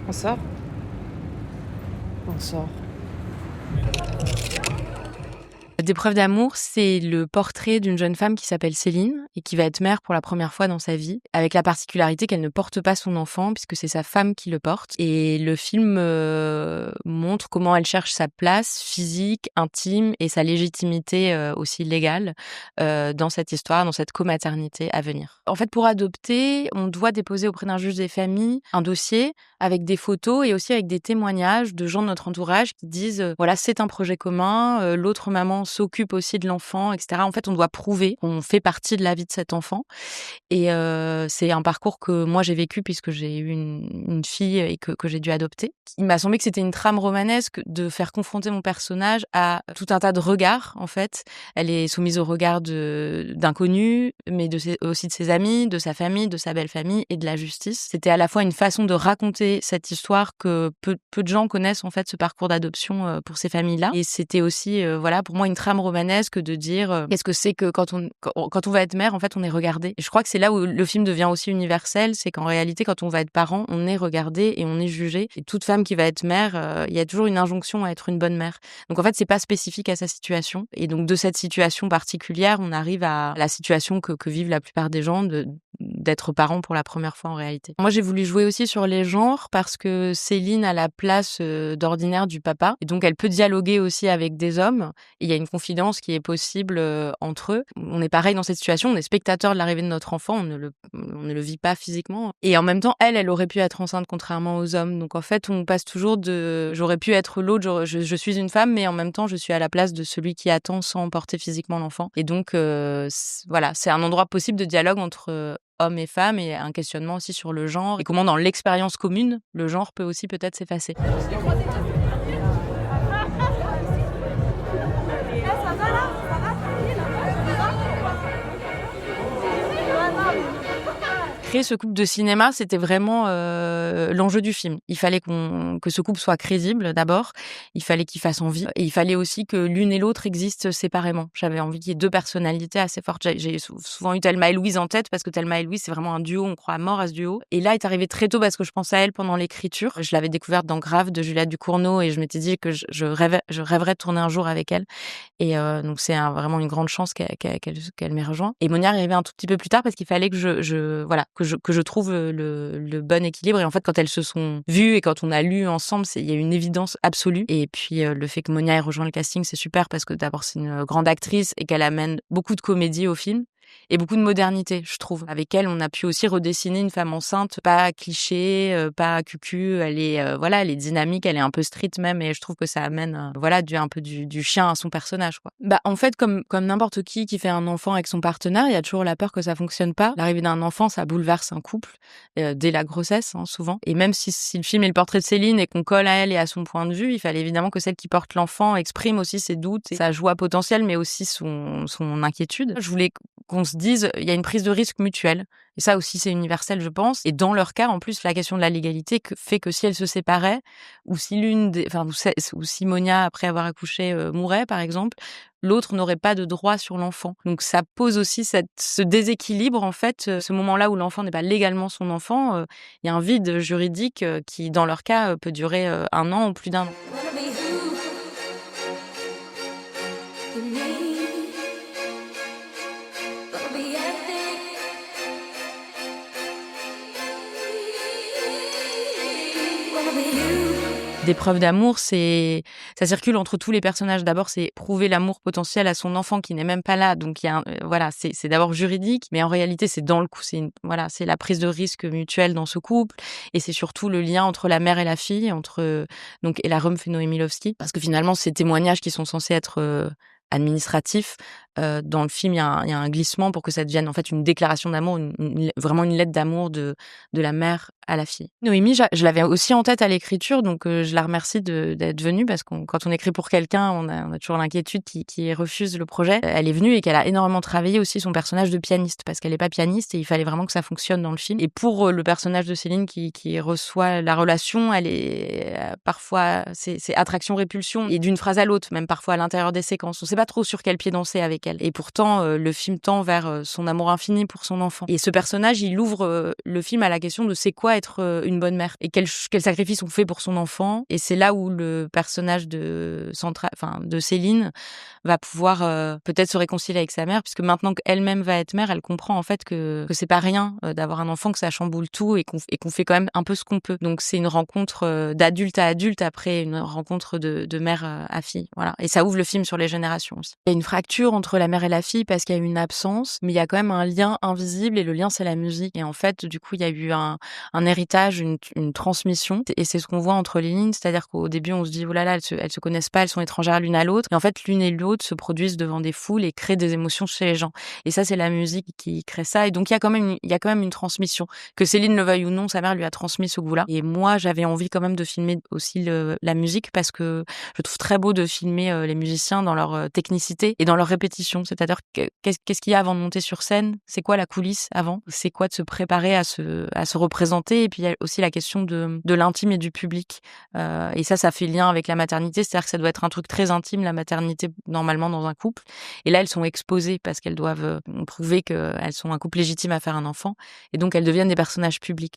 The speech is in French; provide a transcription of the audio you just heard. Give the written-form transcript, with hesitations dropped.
On sort? On sort. Des preuves d'amour, c'est le portrait d'une jeune femme qui s'appelle Céline et qui va être mère pour la première fois dans sa vie, avec la particularité qu'elle ne porte pas son enfant puisque c'est sa femme qui le porte. Et le film montre comment elle cherche sa place physique, intime et sa légitimité aussi légale dans cette histoire, dans cette comaternité à venir. En fait, pour adopter, on doit déposer auprès d'un juge des familles un dossier avec des photos et aussi avec des témoignages de gens de notre entourage qui disent voilà, c'est un projet commun, l'autre maman s'occupe aussi de l'enfant, etc. En fait, on doit prouver qu'on fait partie de la vie de cet enfant. Et c'est un parcours que moi j'ai vécu puisque j'ai eu une fille et que j'ai dû adopter. Il m'a semblé que c'était une trame romanesque de faire confronter mon personnage à tout un tas de regards, en fait. Elle est soumise au regard d'inconnus, mais aussi de ses amis, de sa famille, de sa belle famille et de la justice. C'était à la fois une façon de raconter cette histoire que peu de gens connaissent, en fait, ce parcours d'adoption pour ces familles-là. Et c'était aussi, voilà, pour moi, une trame romanesque de dire qu'est-ce que c'est que quand on va être mère, en fait, on est regardé. Et je crois que c'est là où le film devient aussi universel, c'est qu'en réalité, quand on va être parent, on est regardé et on est jugé. Et toute femme qui va être mère, il y a toujours une injonction à être une bonne mère. Donc en fait, c'est pas spécifique à sa situation. Et donc de cette situation particulière, on arrive à la situation que vivent la plupart des gens d'être parent pour la première fois en réalité. Moi, j'ai voulu jouer aussi sur les genres parce que Céline a la place d'ordinaire du papa. Et donc elle peut dialoguer aussi avec des hommes. Et il y a une confidence qui est possible entre eux. On est pareil dans cette situation, on est spectateur de l'arrivée de notre enfant, on ne le vit pas physiquement. Et en même temps, elle aurait pu être enceinte contrairement aux hommes. Donc en fait, on passe toujours de j'aurais pu être l'autre, je suis une femme, mais en même temps, je suis à la place de celui qui attend sans porter physiquement l'enfant. Et donc, voilà, c'est un endroit possible de dialogue entre hommes et femmes et un questionnement aussi sur le genre et comment dans l'expérience commune, le genre peut aussi peut-être s'effacer. Créer ce couple de cinéma, c'était vraiment l'enjeu du film. Il fallait que ce couple soit crédible d'abord, il fallait qu'il fasse envie et il fallait aussi que l'une et l'autre existent séparément. J'avais envie qu'il y ait deux personnalités assez fortes. J'ai souvent eu Thelma et Louise en tête parce que Thelma et Louise, c'est vraiment un duo, on croit à mort à ce duo. Et là, est arrivé très tôt parce que je pensais à elle pendant l'écriture. Je l'avais découverte dans Grave de Juliette Ducournau et je m'étais dit que je rêverais de tourner un jour avec elle. Et donc c'est vraiment une grande chance qu'elle m'ait rejoint. Et Monia est arrivée un tout petit peu plus tard parce qu'il fallait que je trouve le bon équilibre. Et en fait, quand elles se sont vues et quand on a lu ensemble, il y a une évidence absolue. Et puis le fait que Monia ait rejoint le casting, c'est super parce que d'abord c'est une grande actrice et qu'elle amène beaucoup de comédie au film. Et beaucoup de modernité, je trouve. Avec elle, on a pu aussi redessiner une femme enceinte, pas cliché, pas cucu. Elle est, elle est dynamique, elle est un peu street même, et je trouve que ça amène, un peu du chien à son personnage, quoi. Bah, en fait, comme n'importe qui fait un enfant avec son partenaire, il y a toujours la peur que ça fonctionne pas. L'arrivée d'un enfant, ça bouleverse un couple, dès la grossesse, hein, souvent. Et même si le film est le portrait de Céline et qu'on colle à elle et à son point de vue, il fallait évidemment que celle qui porte l'enfant exprime aussi ses doutes et sa joie potentielle, mais aussi son inquiétude. Je voulais qu'on se dise, il y a une prise de risque mutuelle. Et ça aussi, c'est universel, je pense. Et dans leur cas, en plus, la question de la légalité fait que si elles se séparaient, ou si ou si Monia, après avoir accouché, mourait, par exemple, l'autre n'aurait pas de droit sur l'enfant. Donc ça pose aussi ce déséquilibre, en fait, ce moment-là où l'enfant n'est pas légalement son enfant. Il y a un vide juridique qui, dans leur cas, peut durer 1 an ou plus d'1 an. Des preuves d'amour, ça circule entre tous les personnages. D'abord, c'est prouver l'amour potentiel à son enfant qui n'est même pas là. Donc il y a c'est d'abord juridique, mais en réalité, c'est dans le coup, c'est la prise de risque mutuelle dans ce couple, et c'est surtout le lien entre la mère et la fille, entre donc Ella Rumpf et Noémie Lvovsky, parce que finalement, ces témoignages qui sont censés être administratifs, dans le film, il y a un glissement pour que ça devienne en fait une déclaration d'amour, vraiment une lettre d'amour de la mère à la fille. Noémie, je l'avais aussi en tête à l'écriture, donc je la remercie d'être venue parce que quand on écrit pour quelqu'un, on a toujours l'inquiétude qui refuse le projet. Elle est venue et qu'elle a énormément travaillé aussi son personnage de pianiste parce qu'elle est pas pianiste et il fallait vraiment que ça fonctionne dans le film. Et pour le personnage de Céline qui reçoit la relation, elle est parfois c'est attraction-répulsion et d'une phrase à l'autre, même parfois à l'intérieur des séquences. On sait pas trop sur quel pied danser avec elle. Et pourtant, le film tend vers son amour infini pour son enfant. Et ce personnage, il ouvre le film à la question de c'est quoi doit être une bonne mère et quels sacrifices on fait pour son enfant. Et c'est là où le personnage de Céline va pouvoir peut-être se réconcilier avec sa mère, puisque maintenant qu'elle-même va être mère, elle comprend en fait que c'est pas rien d'avoir un enfant, que ça chamboule tout et qu'on fait quand même un peu ce qu'on peut. Donc c'est une rencontre d'adulte à adulte après une rencontre de mère à fille. Voilà. Et ça ouvre le film sur les générations aussi. Il y a une fracture entre la mère et la fille parce qu'il y a eu une absence, mais il y a quand même un lien invisible et le lien c'est la musique. Et en fait, du coup, il y a eu un héritage, une transmission. Et c'est ce qu'on voit entre les lignes, c'est-à-dire qu'au début, on se dit, oh là là, elles se connaissent pas, elles sont étrangères l'une à l'autre. Et en fait, l'une et l'autre se produisent devant des foules et créent des émotions chez les gens. Et ça, c'est la musique qui crée ça. Et donc, il y a quand même une transmission. Que Céline le veuille ou non, sa mère lui a transmis ce goût-là. Et moi, j'avais envie quand même de filmer aussi la musique parce que je trouve très beau de filmer les musiciens dans leur technicité et dans leur répétition. C'est-à-dire, qu'est-ce qu'il y a avant de monter sur scène? C'est quoi la coulisse avant? C'est quoi de se préparer à se représenter? Et puis, il y a aussi la question de l'intime et du public. Et ça fait lien avec la maternité. C'est-à-dire que ça doit être un truc très intime, la maternité, normalement, dans un couple. Et là, elles sont exposées parce qu'elles doivent prouver qu'elles sont un couple légitime à faire un enfant. Et donc, elles deviennent des personnages publics.